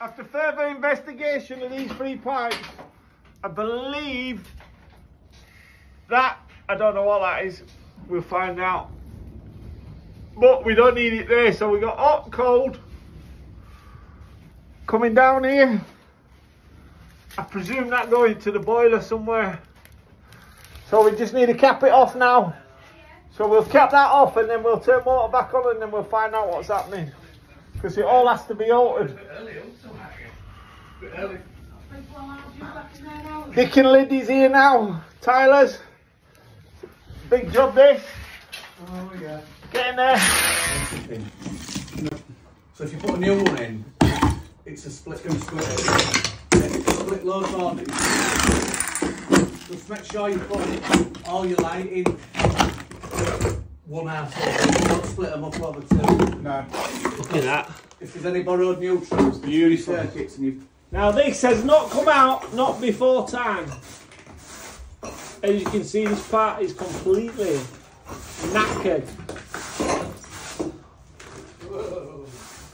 After further investigation of these 3 pipes, I believe that, I don't know what that is, we'll find out. But we don't need it there, so we got hot and cold coming down here. I presume that going to the boiler somewhere. So we just need to cap it off now. So we'll cap that off and then we'll turn motor back on and then we'll find out what's happening. Because it all has to be altered. Dick and Liddy's here now. Tyler's. Big job this. Oh yeah. Getting there. So if you put a new one in, it's a split. It's going to split. Split loads on it. Just make sure you put all your light in one asshole. Don't split them up over 2. No. Look at that. If there's any borrowed neutrals, beautiful circuits, and you. Now this has not come out, not before time. As you can see, this part is completely knackered. Whoa.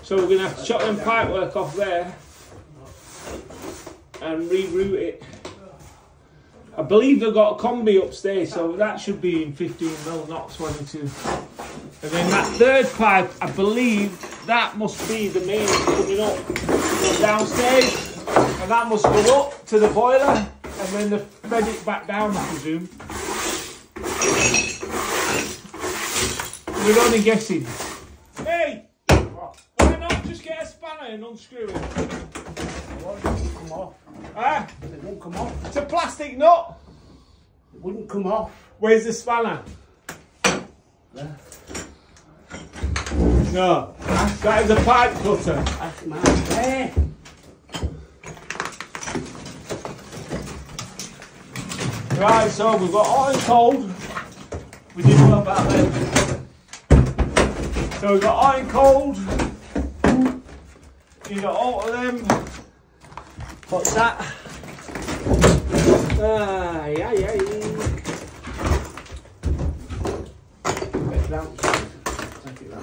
So we're going to have to chop them pipework off there and reroute it. I believe they've got a combi upstairs, so that should be in 15mm, not 22. And then that 3rd pipe, I believe that must be the main coming up from downstairs. And that must go up to the boiler and then they fed it back down, I presume. We're only guessing. Hey! Why not just get a spanner and unscrew it? It won't come off. Ah? It won't come off. It's a plastic nut. It wouldn't come off. Where's the spanner? There. No. That is a pipe cutter. That's mine. There. Right, so we've got hot and cold. We did well about that. So we've got hot and cold. You got all of them. What's that? Yeah. Bit down. Take it down.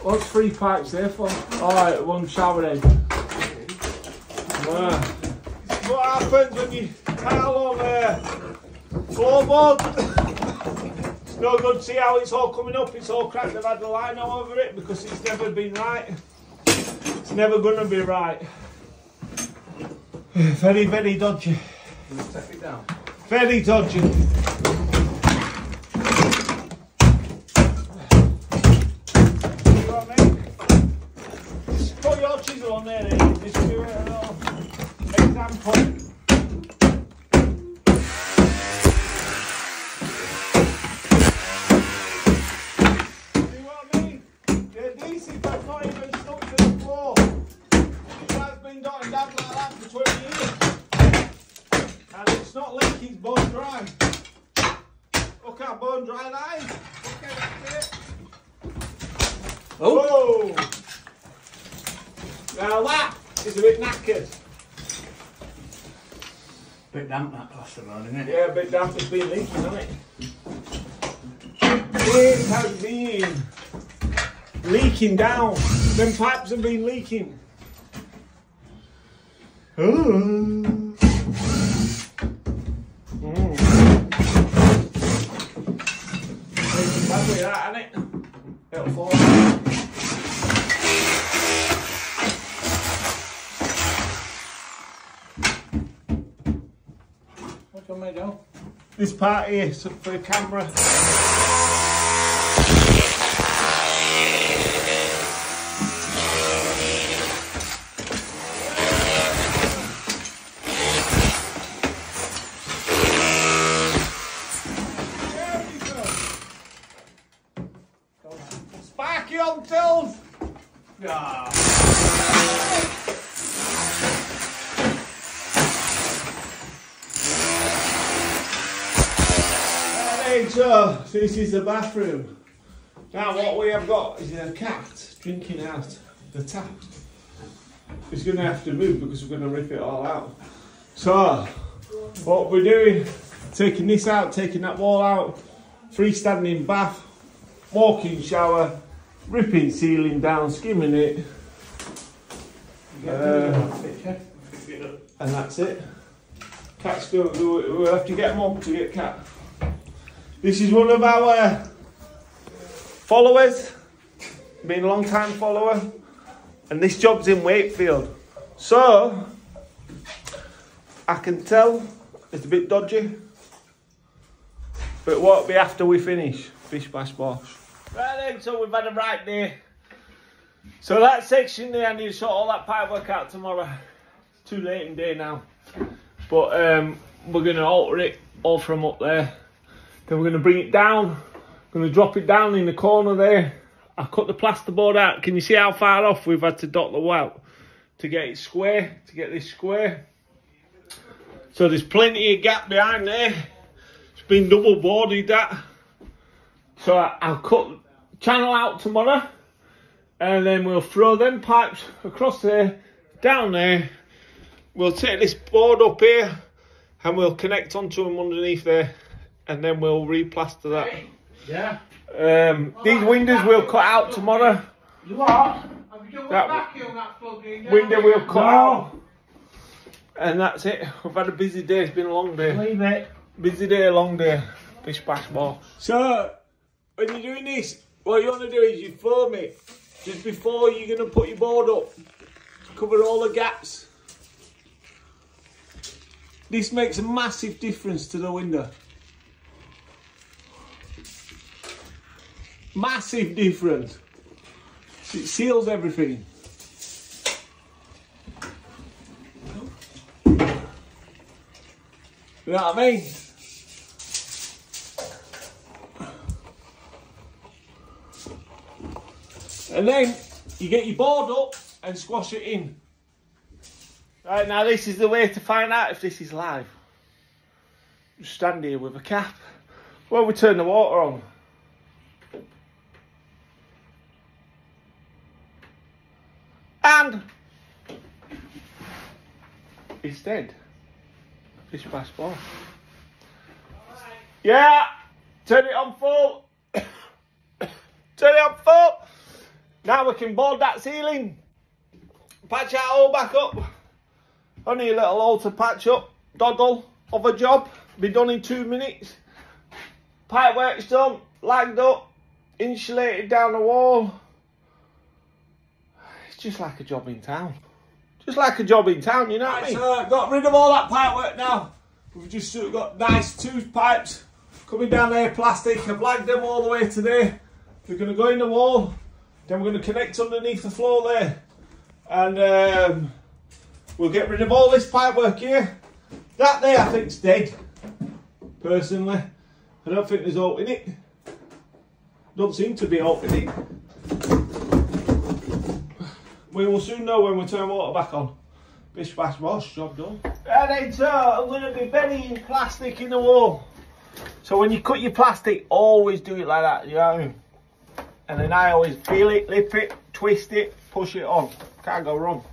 What's 3 pipes there for? Alright, 1 shower head. What happens when you tile on floorboard? It's no good. See how it's all coming up, it's all cracked. They've had the lino over it because it's never been right. It's never going to be right. Very, very dodgy. Take it down. Very dodgy. You know what I mean? Just put your chisel on there and just do it and all. Example. See what I mean? They're decent, but not even stuck to the floor. That's been done and done like that for 20 years. And it's not leaking, it's bone dry. Look how bone dry that is. Okay, that's it. Oh! Whoa! Now that is a bit knackered. Bit damp that plaster on, isn't it? Yeah, a bit damp. It's been leaking, hasn't it? It has been leaking down. Them pipes have been leaking. Oh. It's bad with that, isn't it? It'll fall. What's on my go? This part here so for the camera. Sparky on tills. Yeah. So this is the bathroom. Now what we have got is a cat drinking out the tap. It's going to have to move because we're going to rip it all out. So what we're doing taking this out, taking that wall out, freestanding bath, walk-in shower, ripping ceiling down, skimming it. And that's it. Cat's go, we'll have to get them up to get Cat. This is one of our followers, been a long time follower, and this job's in Wakefield. So, I can tell it's a bit dodgy, but it won't be after we finish. Bish bash bosh. Right then, so we've had a right day. So that section there, I need to sort all that pipe work out tomorrow. It's too late in the day now. But we're going to alter it all from up there. Then we're going to bring it down. Going to drop it down in the corner there. I cut the plasterboard out. Can you see how far off we've had to dot the welt to get it square, to get this square? So there's plenty of gap behind there. It's been double boarded that. So I'll cut channel out tomorrow. And then we'll throw them pipes across there, down there. We'll take this board up here and we'll connect onto them underneath there. And then we'll replaster that. Yeah. These windows we'll cut out tomorrow. You what? Have you done That vacuum that's plugged in? window we'll cut out. And that's it. We've had a busy day. It's been a long day. Leave it. Busy day, long day. Bish bash ball. So, when you're doing this, what you want to do is you foam it just before you're going to put your board up to cover all the gaps. This makes a massive difference to the window. Massive difference. It seals everything. You know what I mean? And then you get your board up and squash it in. Right, now this is the way to find out if this is live. Just stand here with a cap. Well, we turn the water on. And it's dead. Bish bash ball. Yeah, turn it on full. Turn it on full. Now we can board that ceiling. Patch that all back up. Only a little hole to patch up. Doddle of a job. Be done in 2 minutes. Pipe work's done. Lagged up. Insulated down the wall. It's just like a job in town. Just like a job in town, you know what I mean? So got rid of all that pipe work now. We've just got nice 2 pipes coming down there, plastic. I've lagged them all the way to there. They're going to go in the wall. Then we're going to connect underneath the floor there. And we'll get rid of all this pipe work here. That there I think's dead. Personally. I don't think there's hope in it. Don't seem to be hope in it. We will soon know when we turn water back on. Bish bash bosh, job done. And then so I'm going to be burying plastic in the wall. So when you cut your plastic, always do it like that, you know what I mean? And then I always feel it, lip it, twist it, push it on. Can't go wrong.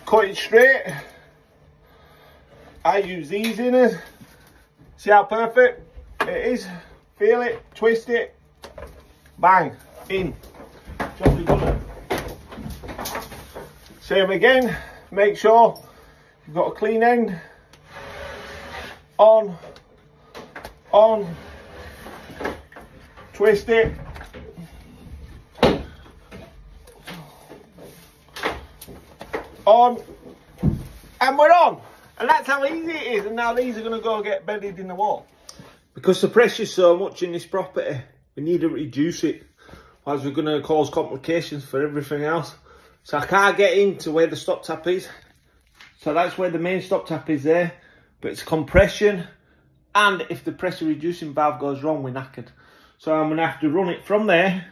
Cut it straight. I use these in it. See how perfect it is? Feel it, twist it, bang, in. Job is done. Same again, make sure you've got a clean end. On, twist it. On, and we're on. And that's how easy it is. And now these are going to go get bedded in the wall. Because the pressure's so much in this property, we need to reduce it. Otherwise we're going to cause complications for everything else. So I can't get into where the stop tap is. So that's where the main stop tap is there. But it's compression. And if the pressure reducing valve goes wrong, we're knackered. So I'm going to have to run it from there.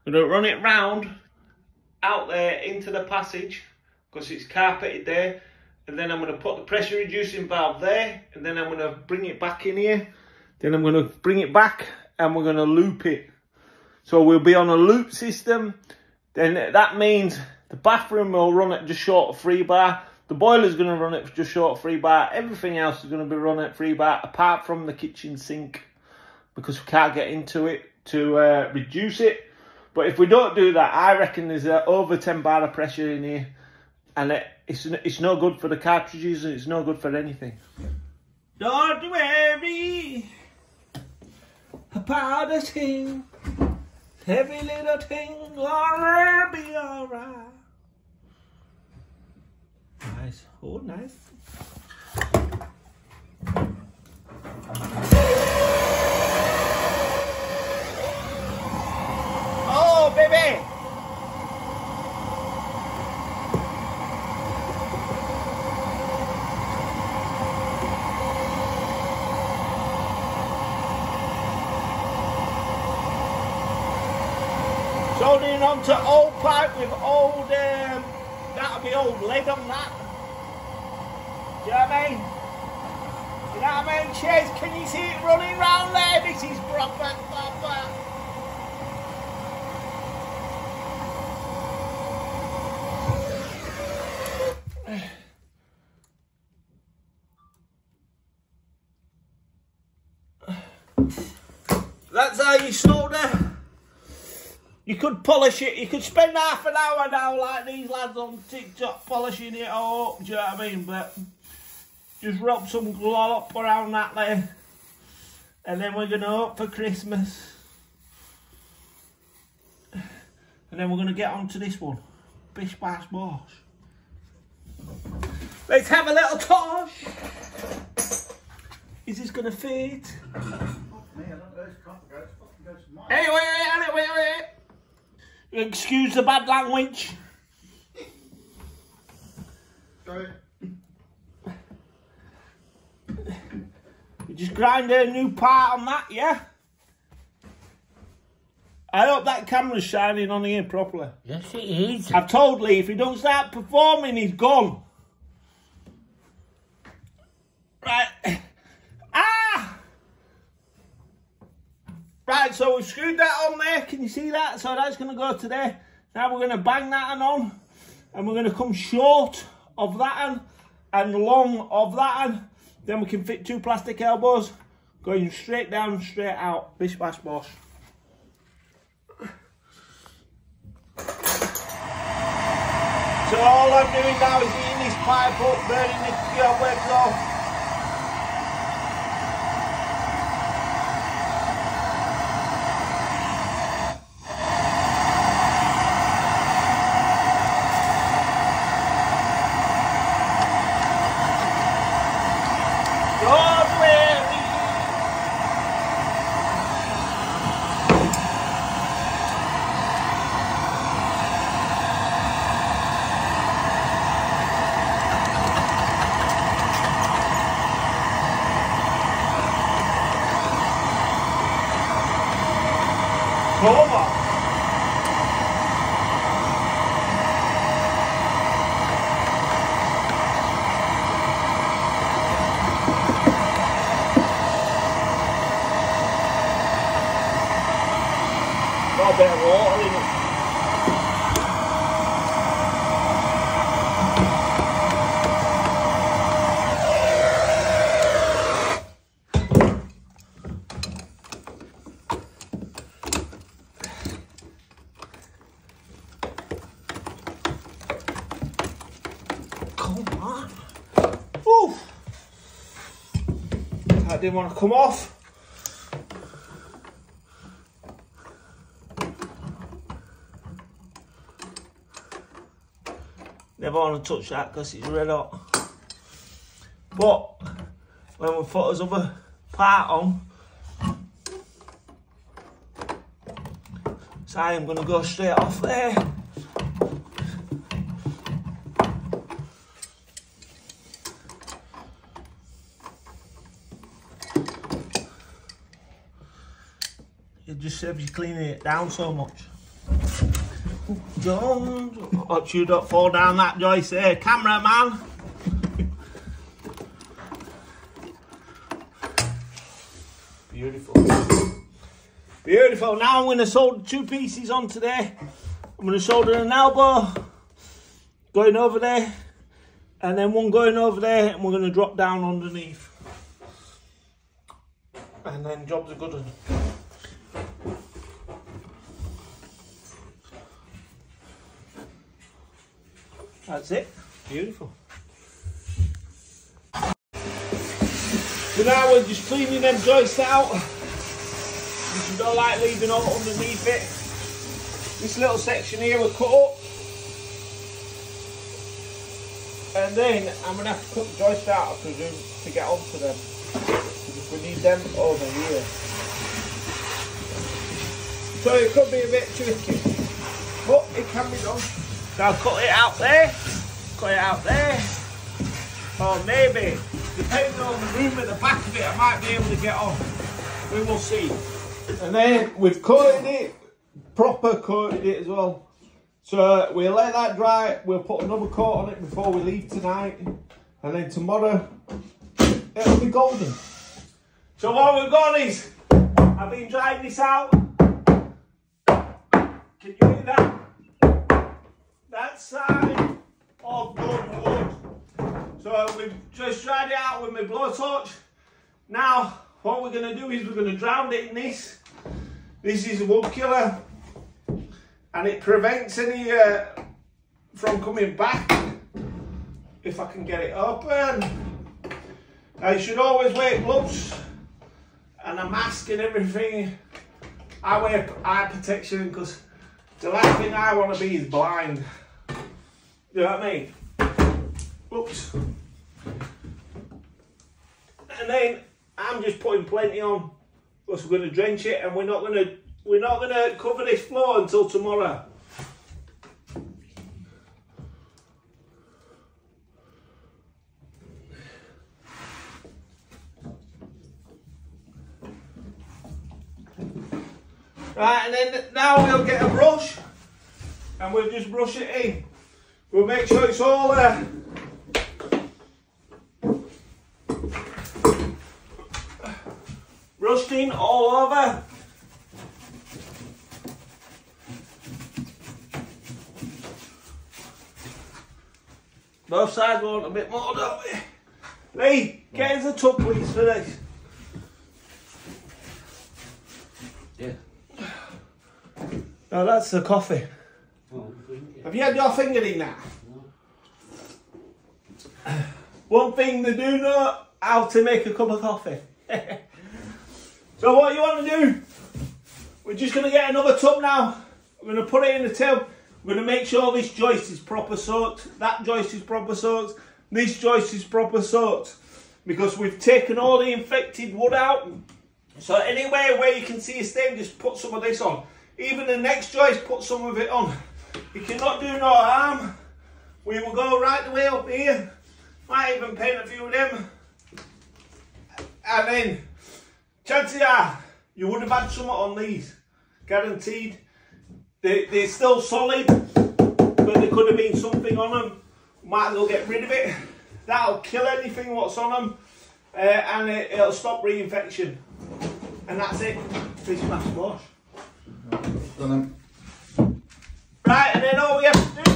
I'm going to run it round, out there into the passage. Because it's carpeted there. And then I'm going to put the pressure reducing valve there. And then I'm going to bring it back in here. Then I'm going to bring it back and we're going to loop it. So we'll be on a loop system. Then that means the bathroom will run at just short of 3 bar. The boiler's going to run at just short of 3 bar. Everything else is going to be run at 3 bar, apart from the kitchen sink, because we can't get into it to reduce it. But if we don't do that, I reckon there's over 10 bar of pressure in here, and it's no good for the cartridges, and it's no good for anything. Don't worry about a thing. Every little thing gonna be alright. Nice. Oh, nice. Oh, baby. Soldering onto old pipe with old, that'll be old lead on that. Do you know what I mean? You know what I mean, Chase? Can you see it running round there? This is proper. That's how you solder. You could polish it. You could spend half an hour now, like these lads on TikTok, polishing it all up. Do you know what I mean? But just rub some glop around that there, and then we're gonna hope for Christmas, and then we're gonna get on to this one. Bish bash bosh. Let's have a little tosh. Is this gonna fit? Anyway. Excuse the bad language. Sorry. We just grind a new part on that, yeah? I hope that camera's shining on here properly. Yes, it is. I've told Lee, if he don't start performing, he's gone. Right. Right, so we've screwed that on there. Can you see that? So that's going to go to there. Now we're going to bang that on. And we're going to come short of that and long of that. Then we can fit 2 plastic elbows going straight down, straight out. Bish bash bosh. So all I'm doing now is heating this pipe up, burning the webs off. Got a bit of water in it. Come on. Woo. That didn't want to come off. Never want to touch that because it's red hot. But when we put this other part on, so I'm going to go straight off there. It just saves you cleaning it down so much. Don't watch you don't fall down that joist there, cameraman. Beautiful. Beautiful. Now I'm going to solder 2 pieces onto there. I'm going to solder an elbow going over there, And then one going over there, and we're going to drop down underneath. And then job's a good one. That's it. Beautiful. So now we're just cleaning them joists out. Because we don't like leaving all underneath it. This little section here we'll cut up. And then I'm going to have to cut the joist out, I presume, to get onto them. Because we need them over here. So it could be a bit tricky. But it can be done. So I'll cut it out there. Cut it out there. Or maybe, depending on the room at the back of it, I might be able to get on. We will see. And then we've coated it, proper coated it as well. So we'll let that dry, we'll put another coat on it before we leave tonight. And then tomorrow, it'll be golden. So what we've got is, I've been drying this out. Can you hear that? That side of good wood. So we've just dried it out with my blowtorch. Now, what we're going to do is we're going to drown it in this. This is a wood killer. And it prevents any from coming back. If I can get it open. I should always wear gloves and a mask and everything. I wear eye protection because the last thing I want to be is blind. You know what I mean? Oops. And then I'm just putting plenty on because we're going to drench it, and we're not going to cover this floor until tomorrow. Right, and then now we'll get a brush and we'll just brush it in. We'll make sure it's all brushed in all over. Both sides want a bit more, don't we? Lee, get us a tub please for this. Yeah. No, that's the coffee. Oh, Have you had your finger in that? No. One thing they do know, how to make a cup of coffee. So what you want to do, we're just going to get another tub now. We're going to put it in the tub. We're going to make sure this joist is proper soaked. That joist is proper soaked. This joist is proper soaked. Because we've taken all the infected wood out. So anywhere where you can see a stain, just put some of this on. Even the next joist, put some of it on. You cannot do no harm. We will go right the way up here. Might even paint a few of them. And then, chances are, you would have had some on these. Guaranteed. They're still solid, but there could have been something on them. Might as well get rid of it. That'll kill anything what's on them. And it'll stop reinfection. And that's it. Fish mask wash. Done. Right, and then all we have to do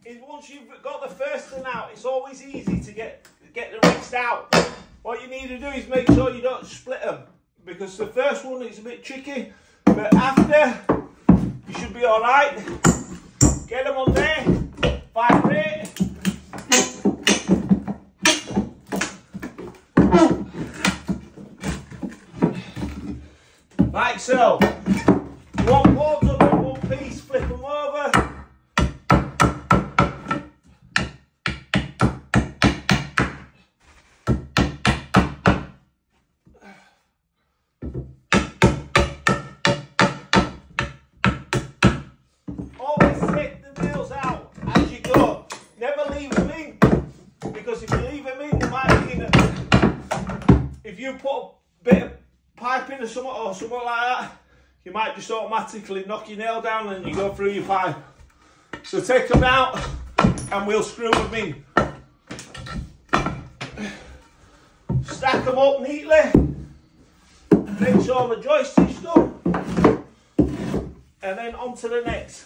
is once you've got the first thing out, it's always easy to get the rest out. What you need to do is make sure you don't split them, because the first one is a bit tricky, but after you should be alright. Get them on there, vibrate. Like so. You want boards up in one piece, flip them over. Always take the nails out as you go. Never leave them in, because if you leave them in, they might be in it. If you put a bit of pipe in or something like that, you might just automatically knock your nail down and you go through your pipe. So take them out and we'll screw them in. Stack them up neatly. Make sure the joist is done. And then on to the next.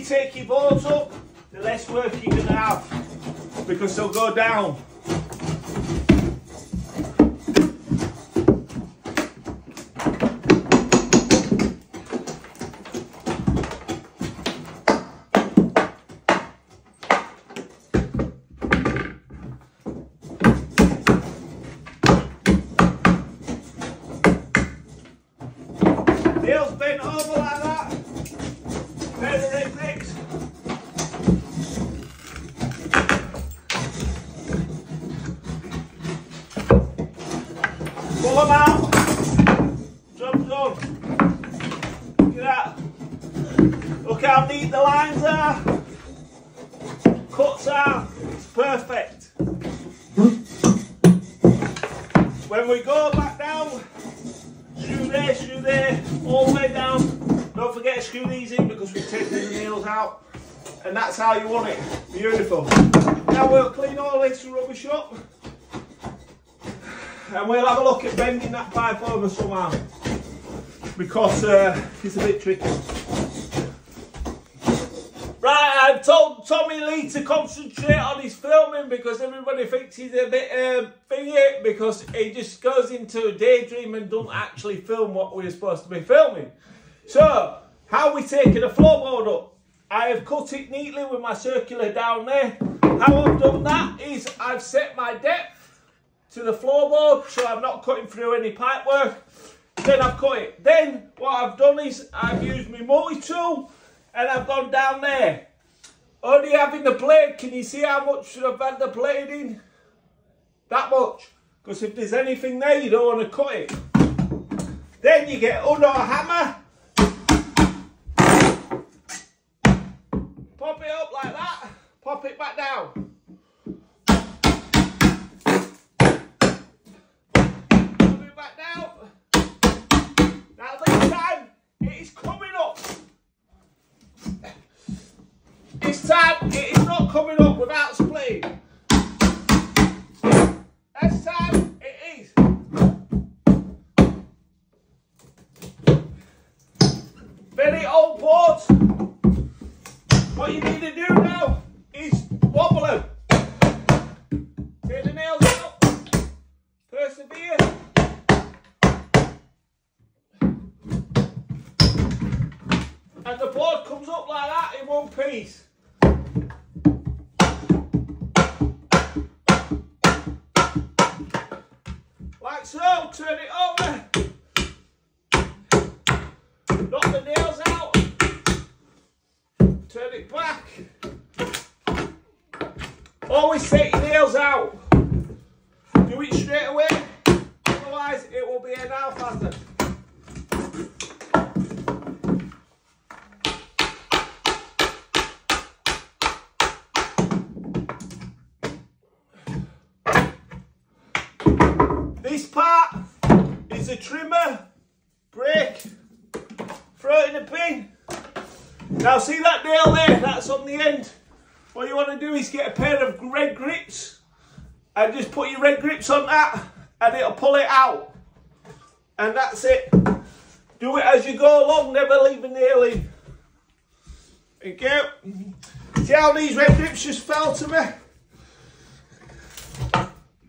take your boards up, the less work you're going to have, because they'll go down. Nails bent over like that. Pair of red bricks. Pull them out. Job's done. Look at that. Look how neat the lines are. Cuts are. It's perfect. When we go back down, screw there, all the way down. Don't forget to screw these in because we've taken the nails out. And that's how you want it. Beautiful. Now we'll clean all this rubbish up. And we'll have a look at bending that pipe over somehow. Because it's a bit tricky. Right, I've told Tommy Lee to concentrate on his filming because everybody thinks he's a bit thingy because he just goes into a daydream and doesn't actually film what we're supposed to be filming. So, how are we taking the floorboard up? I have cut it neatly with my circular down there. How I've done that is I've set my depth to the floorboard so I'm not cutting through any pipe work. Then I've cut it. Then what I've done is I've used my multi-tool and I've gone down there. Only having the blade, can you see how much I've had the blade in? That much. Because if there's anything there, you don't want to cut it. Then you get under a hammer. Pop it up like that. Pop it back down. Pop it back down. Now this time, it is coming up. This time it is not coming up without splitting. This time it is. Very old boards. What you need to do now is wobble them. Take the nails out. Persevere. And the board comes up like that in one piece. Like so, turn it over. Knock the nails out. Turn it back. Always take your nails out. Do it straight away, otherwise it will be a nail faster. This part is a trimmer, break, throw it in the bin. Now see that nail there, that's on the end. What you want to do is get a pair of red grips and just put your red grips on that and it'll pull it out. And that's it. Do it as you go along, never leave a nail in. Okay. See how these red grips just fell to me?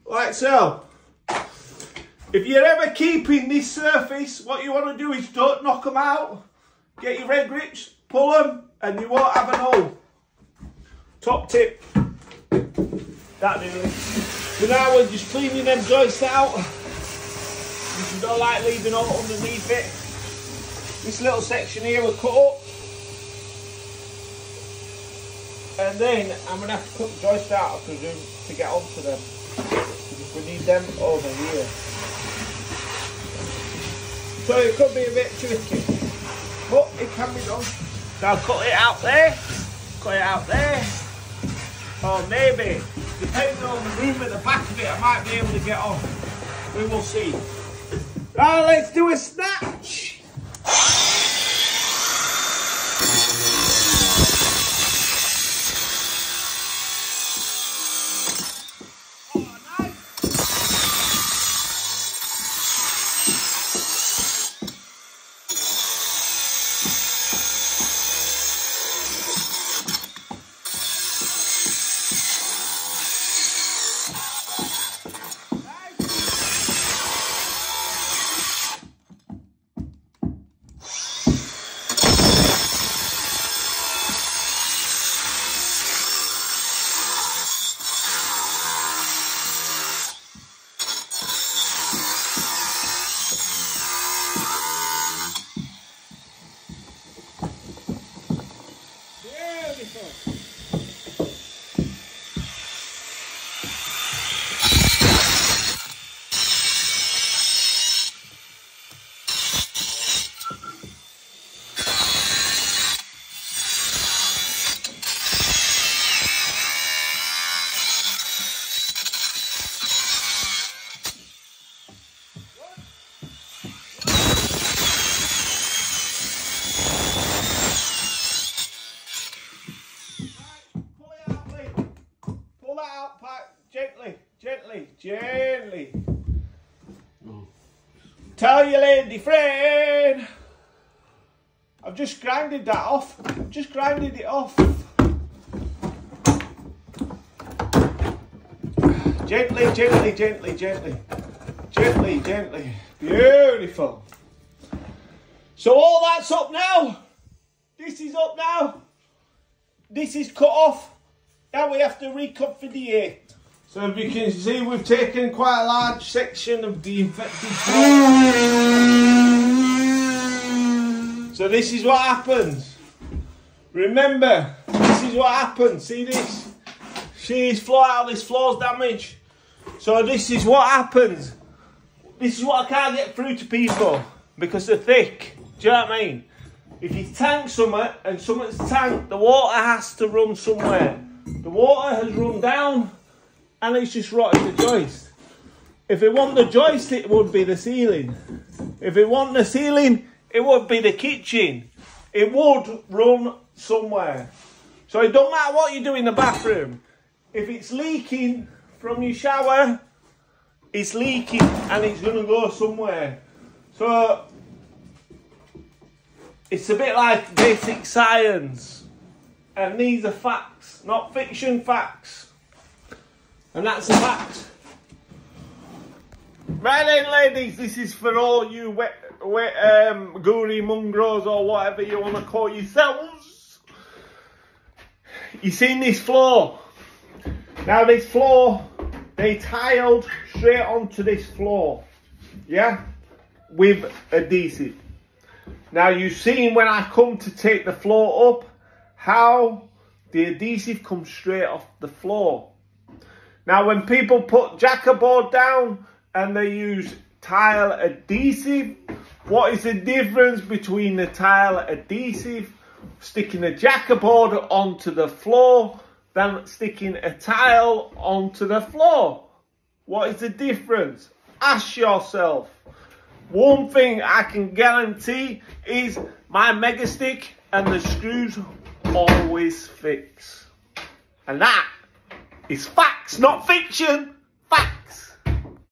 Like so. If you're ever keeping this surface, what you want to do is don't knock them out. Get your red grips, pull them, and you won't have an hole. Top tip. That really. So now we're just cleaning them joists out. Because you don't like leaving all underneath it. This little section here will cut up. And then I'm going to have to cut the joist out, I presume, to get onto them. Because we need them over here. So it could be a bit tricky, but it can be done. So I'll cut it out there, or maybe, depending on the room at the back of it, I might be able to get on. We will see. Right, let's do a snatch. gently. Tell your lady friend. I've just grinded that off. I've just grinded it off. Gently, gently, gently, gently. Gently, gently. Beautiful. So all that's up now. This is up now. This is cut off. Now we have to reconfigure. So if you can see, we've taken quite a large section of the infected floor. So this is what happens. Remember, this is what happens. See this? See this floor, how this floor's damaged? So this is what happens. This is what I can't get through to people because they're thick. Do you know what I mean? If you tank something and something's tanked, the water has to run somewhere. The water has run down and it's just rotted the joist. If it wasn't the joist, it would be the ceiling. If it wasn't the ceiling, it would be the kitchen. It would run somewhere. So it don't matter what you do in the bathroom. If it's leaking from your shower, it's leaking and it's going to go somewhere. So it's a bit like basic science. And these are facts, not fiction, facts. And that's a fact. Right then, ladies, this is for all you gooey mungros or whatever you want to call yourselves. You seen this floor? Now this floor, they tiled straight onto this floor, yeah, with adhesive. Now you've seen when I come to take the floor up, how the adhesive comes straight off the floor. Now when people put jackerboard down and they use tile adhesive, what is the difference between the tile adhesive, sticking a jackerboard onto the floor, than sticking a tile onto the floor? What is the difference? Ask yourself. One thing I can guarantee is my mega stick and the screws always fix. And that is facts, not fiction.